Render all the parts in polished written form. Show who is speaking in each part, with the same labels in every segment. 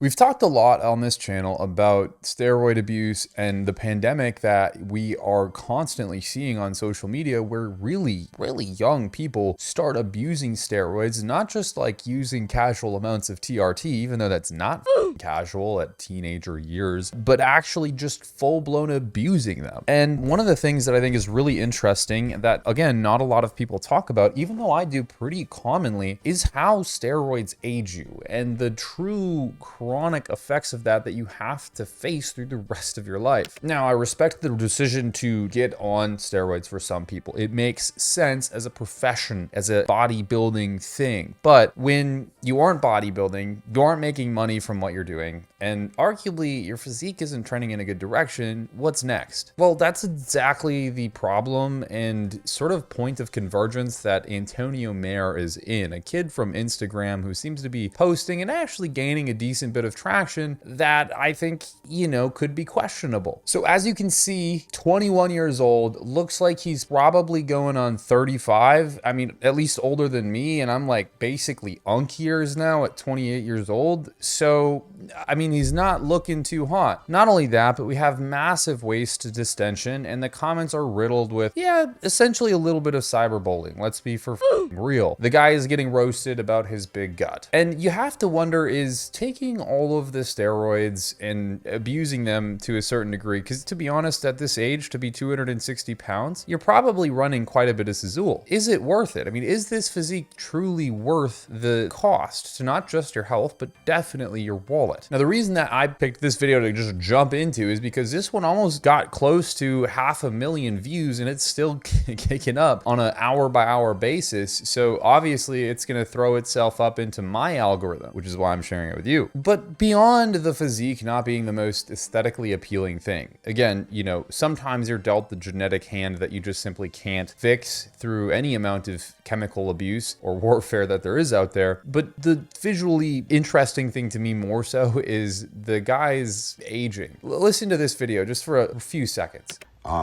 Speaker 1: We've talked a lot on this channel about steroid abuse and the pandemic that we are constantly seeing on social media where really young people start abusing steroids, not just like using casual amounts of TRT, even though that's not casual at teenager years, but actually just full-blown abusing them. And one of the things that I think is really interesting that, again, not a lot of people talk about, even though I do pretty commonly, is how steroids age you and the true chronic effects of that you have to face through the rest of your life. Now, I respect the decision to get on steroids for some people. It makes sense as a profession, as a bodybuilding thing. But when you aren't bodybuilding, you aren't making money from what you're doing, and arguably your physique isn't trending in a good direction, what's next? Well, that's exactly the problem and sort of point of convergence that Antonio Mayer is in, a kid from Instagram who seems to be posting and actually gaining a decent bit of traction that I think, could be questionable. So as you can see, 21 years old, looks like he's probably going on 35. I mean, at least older than me, and I'm like basically unk years now at 28 years old. So, I mean, he's not looking too hot. Not only that, but we have massive waist distension, and the comments are riddled with, essentially a little bit of cyberbullying. Let's be for real. The guy is getting roasted about his big gut. And you have to wonder, is taking all of the steroids and abusing them to a certain degree, because to be honest, at this age, to be 260 pounds, you're probably running quite a bit of Sazul. Is it worth it? I mean, is this physique truly worth the cost to not just your health, but definitely your wallet? Now, the reason that I picked this video to just jump into is because this one almost got close to 500,000 views, and it's still kicking up on an hour-by-hour basis. So obviously, it's going to throw itself up into my algorithm, which is why I'm sharing it with you. But beyond the physique not being the most aesthetically appealing thing, again, sometimes you're dealt the genetic hand that you just simply can't fix through any amount of chemical abuse or warfare that there is out there. But the visually interesting thing to me more so is the guy's aging. Listen to this video just for a few seconds.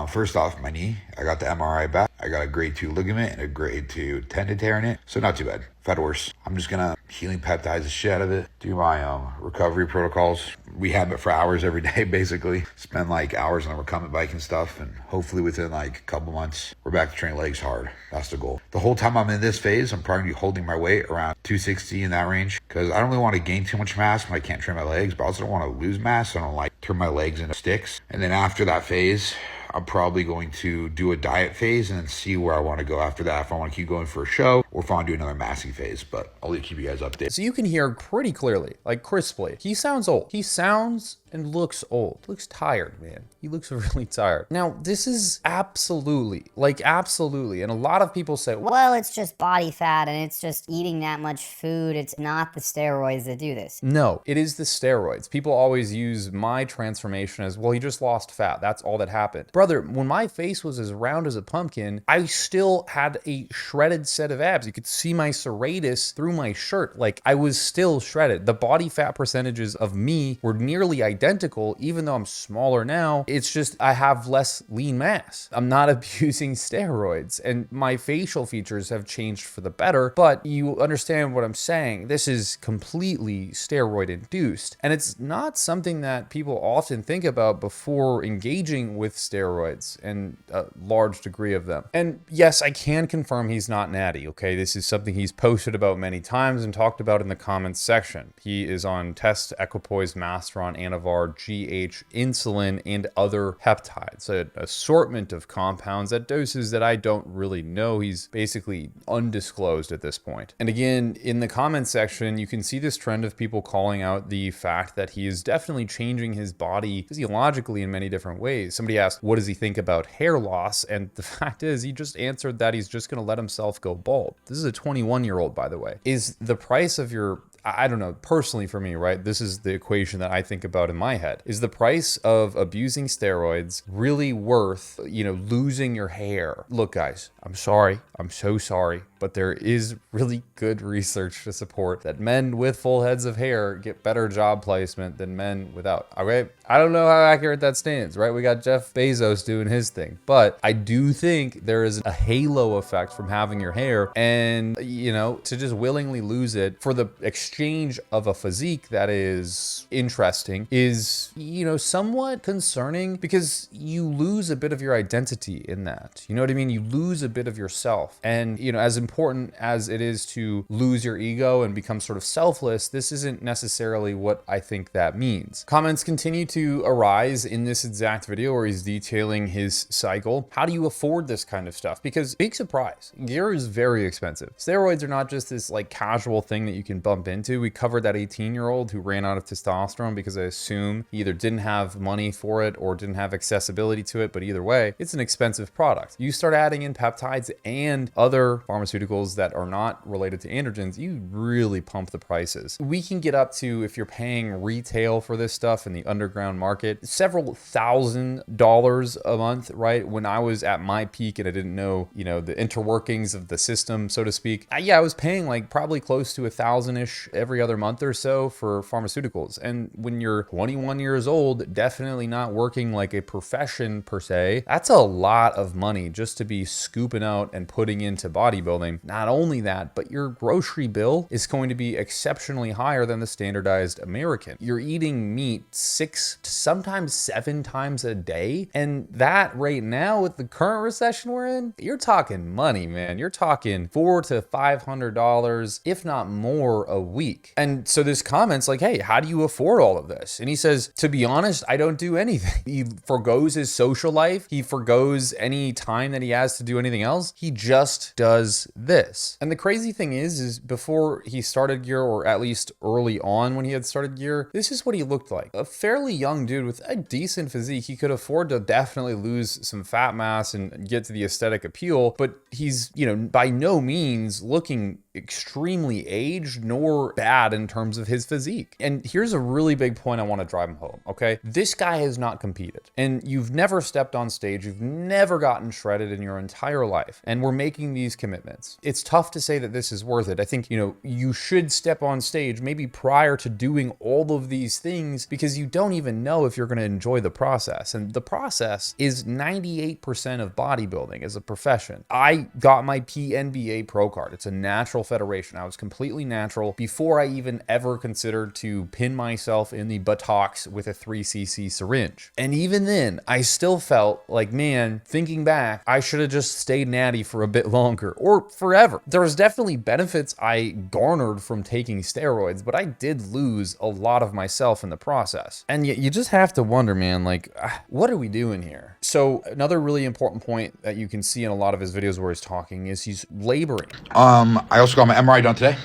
Speaker 2: First off, my knee, I got the MRI back. I got a grade 2 ligament and a grade 2 tendon tear in it. So not too bad. I've had worse. I'm just gonna healing peptides the shit out of it. Do my recovery protocols. Rehab it for hours every day, basically. Spend like hours on the recumbent bike and stuff. And hopefully within like a couple months, we're back to training legs hard. That's the goal. The whole time I'm in this phase, I'm probably holding my weight around 260 in that range. Because I don't really want to gain too much mass when I can't train my legs. But I also don't want to lose mass. So I don't like turn my legs into sticks. And then after that phase, I'm probably going to do a diet phase and then see where I want to go after that. If I want to keep going for a show or if I want to do another massing phase, but I'll keep you guys updated.
Speaker 1: So you can hear pretty clearly, like crisply, he sounds old. He sounds and looks old. Looks tired, man. He looks really tired. Now, this is absolutely, and a lot of people say,
Speaker 3: well, it's just body fat and it's just eating that much food. It's not the steroids that do this.
Speaker 1: No, it is the steroids. People always use my transformation as, well, he just lost fat. That's all that happened. Brother, when my face was as round as a pumpkin, I still had a shredded set of abs. You could see my serratus through my shirt. Like, I was still shredded. The body fat percentages of me were nearly identical, even though I'm smaller now. It's just I have less lean mass. I'm not abusing steroids, and my facial features have changed for the better, but you understand what I'm saying. This is completely steroid induced, and it's not something that people often think about before engaging with steroids and a large degree of them. And yes, I can confirm he's not natty, okay? This is something he's posted about many times and talked about in the comments section. He is on test equipoise, masteron, anavar, GH, insulin, and other peptides, an assortment of compounds at doses that I don't really know. He's basically undisclosed at this point. And again, in the comments section, you can see this trend of people calling out the fact that he is definitely changing his body physiologically in many different ways. Somebody asked, what does he think about hair loss? And the fact is, he just answered that he's just going to let himself go bald. This is a 21-year-old, by the way. Is the price of your, I don't know, personally for me, right? This is the equation that I think about in my head. Is the price of abusing steroids really worth, losing your hair? Look, guys, I'm sorry. I'm so sorry. But there is really good research to support that men with full heads of hair get better job placement than men without. Okay, I don't know how accurate that stands, right? We got Jeff Bezos doing his thing, but I do think there is a halo effect from having your hair, and to just willingly lose it for the extreme exchange of a physique that is interesting is, you know, somewhat concerning because you lose a bit of your identity in that. You know what I mean? You lose a bit of yourself. And, you know, as important as it is to lose your ego and become sort of selfless, this isn't necessarily what I think that means. Comments continue to arise in this exact video where he's detailing his cycle. How do you afford this kind of stuff? Because big surprise, gear is very expensive. Steroids are not just this like casual thing that you can bump into. We covered that 18-year-old who ran out of testosterone because I assume he either didn't have money for it or didn't have accessibility to it, but either way, it's an expensive product. You start adding in peptides and other pharmaceuticals that are not related to androgens, you really pump the prices. We can get up to, if you're paying retail for this stuff in the underground market, several $1,000s a month, right? When I was at my peak and I didn't know, you know, the interworkings of the system, so to speak, I was paying like probably close to $1,000-ish every other month or so for pharmaceuticals. And when you're 21 years old, definitely not working like a profession per se, that's a lot of money just to be scooping out and putting into bodybuilding. Not only that, but your grocery bill is going to be exceptionally higher than the standardized American. You're eating meat 6 to sometimes 7 times a day. And that right now with the current recession we're in, you're talking money, man. You're talking $400 to $500, if not more, a week. And so this comment's like, hey, how do you afford all of this? And he says, to be honest, I don't do anything. He forgoes his social life. He forgoes any time that he has to do anything else. He just does this. And the crazy thing is before he started gear, or at least early on when he had started gear, this is what he looked like. A fairly young dude with a decent physique. He could afford to definitely lose some fat mass and get to the aesthetic appeal, but he's, you know, by no means looking extremely aged nor bad in terms of his physique. And here's a really big point I want to drive home, okay? This guy has not competed, and you've never stepped on stage, you've never gotten shredded in your entire life, and we're making these commitments. It's tough to say that this is worth it. I think, you know, you should step on stage maybe prior to doing all of these things because you don't even know if you're going to enjoy the process. And the process is 98% of bodybuilding as a profession. I got my PNBA pro card. It's a natural federation. I was completely natural before I even ever considered to pin myself in the buttocks with a 3cc syringe. And even then, I still felt like, man, thinking back, I should have just stayed natty for a bit longer or forever. There was definitely benefits I garnered from taking steroids, but I did lose a lot of myself in the process. And you just have to wonder, man, like, what are we doing here? So another really important point that you can see in a lot of his videos where he's talking is he's laboring.
Speaker 2: I also got my MRI done today.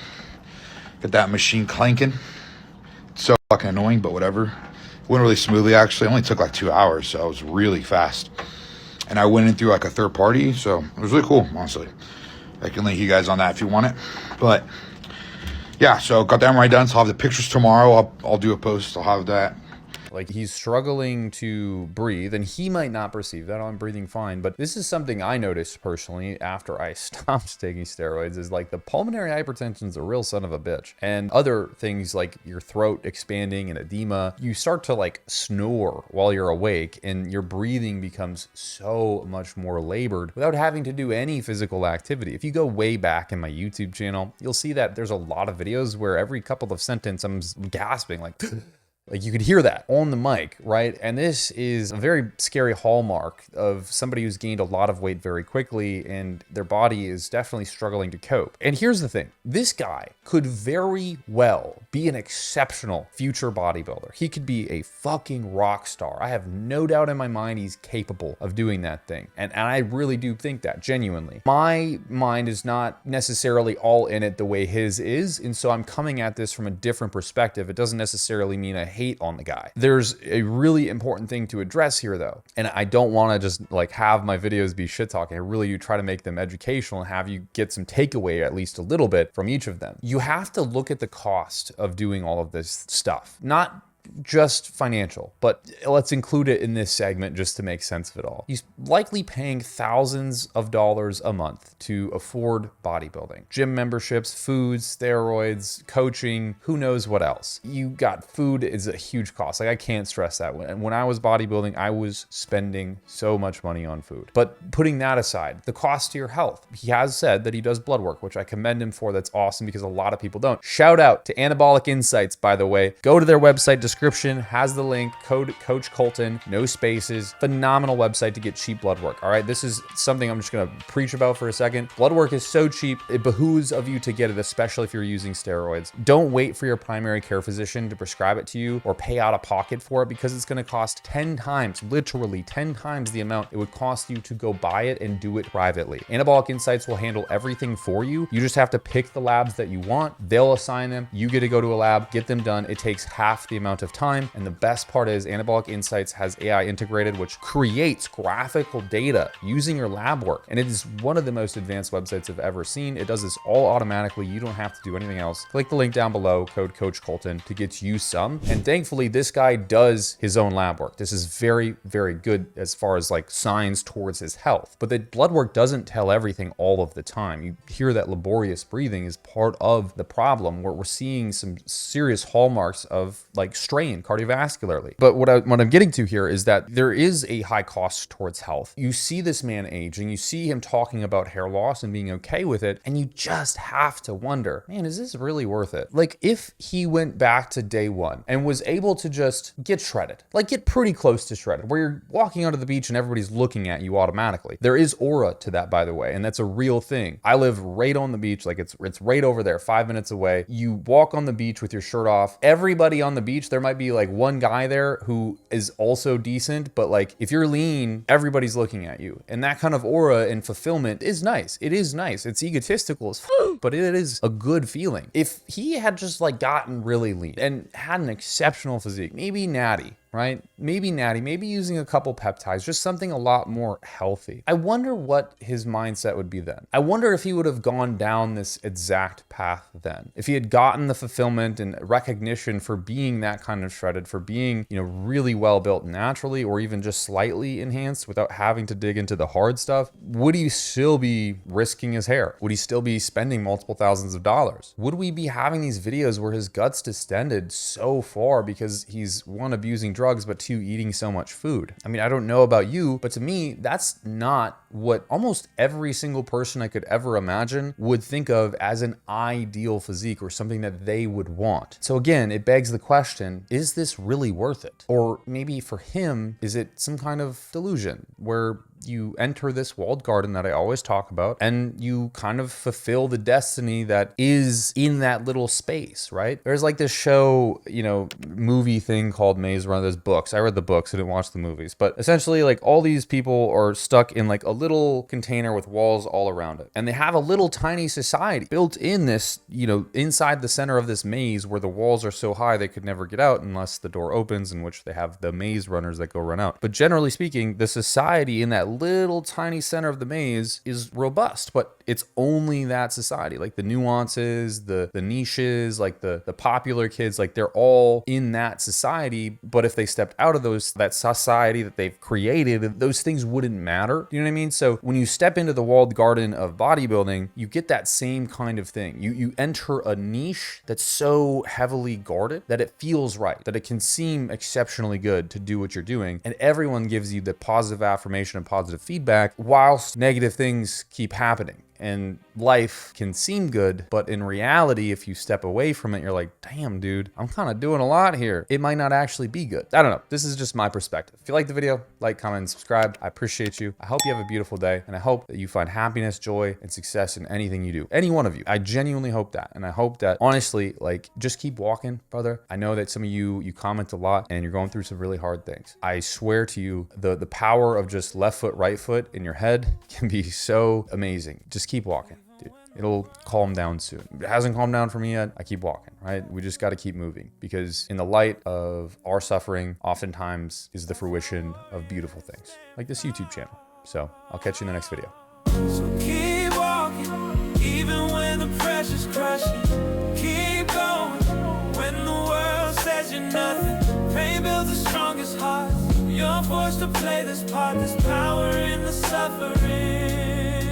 Speaker 2: Got that machine clanking. It's so fucking annoying, but whatever. It went really smoothly, actually. It only took like 2 hours, so it was really fast. And I went in through like a third party, so it was really cool, honestly. I can link you guys on that if you want it. But yeah, so got the MRI done, so I'll have the pictures tomorrow. I'll do a post. I'll have that.
Speaker 1: Like, he's struggling to breathe, and he might not perceive that. I'm breathing fine, but this is something I noticed personally after I stopped taking steroids, is like the pulmonary hypertension's a real son of a bitch. And other things like your throat expanding and edema, you start to like snore while you're awake, and your breathing becomes so much more labored without having to do any physical activity. If you go way back in my YouTube channel, you'll see that there's a lot of videos where every couple of sentences I'm gasping like Like, you could hear that on the mic, right? And this is a very scary hallmark of somebody who's gained a lot of weight very quickly and their body is definitely struggling to cope. And here's the thing. This guy could very well be an exceptional future bodybuilder. He could be a fucking rock star. I have no doubt in my mind he's capable of doing that thing. And I really do think that, genuinely. My mind is not necessarily all in it the way his is, and so I'm coming at this from a different perspective. It doesn't necessarily mean I hate on the guy. There's a really important thing to address here though. And I don't want to just like have my videos be shit talking. I really do try to make them educational and have you get some takeaway at least a little bit from each of them. You have to look at the cost of doing all of this stuff. Not just financial, but let's include it in this segment just to make sense of it all. He's likely paying thousands of dollars a month to afford bodybuilding. Gym memberships, foods, steroids, coaching, who knows what else. You got food is a huge cost. Like, I can't stress that. When I was bodybuilding, I was spending so much money on food. But putting that aside, the cost to your health. He has said that he does blood work, which I commend him for. That's awesome because a lot of people don't. Shout out to Anabolic Insights, by the way. Go to their website, description has the link, code Coach Kolton, no spaces. Phenomenal website to get cheap blood work. All right, this is something I'm just gonna preach about for a second. Blood work is so cheap, it behooves of you to get it, especially if you're using steroids. Don't wait for your primary care physician to prescribe it to you or pay out of pocket for it, because it's gonna cost 10 times, literally 10 times the amount it would cost you to go buy it and do it privately. Anabolic Insights will handle everything for you. You just have to pick the labs that you want. They'll assign them. You get to go to a lab, get them done. It takes half the amount of time. And the best part is Anabolic Insights has AI integrated, which creates graphical data using your lab work. And it is one of the most advanced websites I've ever seen. It does this all automatically. You don't have to do anything else. Click the link down below, code Coach Kolton, to get you some. And thankfully, this guy does his own lab work. This is very, very good as far as like signs towards his health. But the blood work doesn't tell everything all of the time. You hear that laborious breathing is part of the problem, where we're seeing some serious hallmarks of like strain cardiovascularly. But what I'm getting to here is that there is a high cost towards health. You see this man aging, you see him talking about hair loss and being okay with it, and you just have to wonder, man, is this really worth it? Like, if he went back to day one and was able to just get shredded, like get pretty close to shredded, where you're walking onto the beach and everybody's looking at you automatically. There is aura to that, by the way, and that's a real thing. I live right on the beach, like it's right over there, 5 minutes away. You walk on the beach with your shirt off. Everybody on the beach, there might be like one guy there who is also decent, but like if you're lean, everybody's looking at you. And that kind of aura and fulfillment is nice. It is nice. It's egotistical as but it is a good feeling. If he had just like gotten really lean and had an exceptional physique, maybe natty, right? Maybe natty, maybe using a couple peptides, just something a lot more healthy. I wonder what his mindset would be then. I wonder if he would have gone down this exact path then. If he had gotten the fulfillment and recognition for being that kind of shredded, for being, you know, really well built naturally, or even just slightly enhanced without having to dig into the hard stuff, would he still be risking his hair? Would he still be spending multiple thousands of dollars? Would we be having these videos where his gut's distended so far because he's, one, abusing drugs, but two, eating so much food? I mean, I don't know about you, but to me, that's not what almost every single person I could ever imagine would think of as an ideal physique or something that they would want. So again, it begs the question, is this really worth it? Or maybe for him, is it some kind of delusion where you enter this walled garden that I always talk about, and you kind of fulfill the destiny that is in that little space, right? There's like this show, you know, movie thing called Maze Runner. There's books. I read the books, I didn't watch the movies, but essentially like all these people are stuck in like a little container with walls all around it. And they have a little tiny society built in this, you know, inside the center of this maze where the walls are so high they could never get out unless the door opens, in which they have the maze runners that go run out. But generally speaking, the society in that little tiny center of the maze is robust, but it's only that society. Like the nuances, the niches, like the popular kids, like they're all in that society. But if they stepped out of that society that they've created, those things wouldn't matter. You know what I mean? So when you step into the walled garden of bodybuilding, you get that same kind of thing. You enter a niche that's so heavily guarded that it feels right, that it can seem exceptionally good to do what you're doing. And everyone gives you the positive affirmation and positive feedback whilst negative things keep happening. And life can seem good, but in reality, if you step away from it, you're like, damn, dude, I'm kind of doing a lot here. It might not actually be good. I don't know. This is just my perspective. If you like the video, like, comment, and subscribe. I appreciate you. I hope you have a beautiful day, and I hope that you find happiness, joy, and success in anything you do. Any one of you. I genuinely hope that. And I hope that, honestly, like, just keep walking, brother. I know that some of you comment a lot, and you're going through some really hard things. I swear to you, the power of just left foot, right foot in your head can be so amazing. Just keep walking, dude. It'll calm down soon. It hasn't calmed down for me yet. I keep walking, right? We just got to keep moving, because in the light of our suffering, oftentimes is the fruition of beautiful things like this YouTube channel. So I'll catch you in the next video.
Speaker 4: So keep walking, even when the pressure's crushing. Keep going when the world says you're nothing. forced to play this part, there's power in the suffering.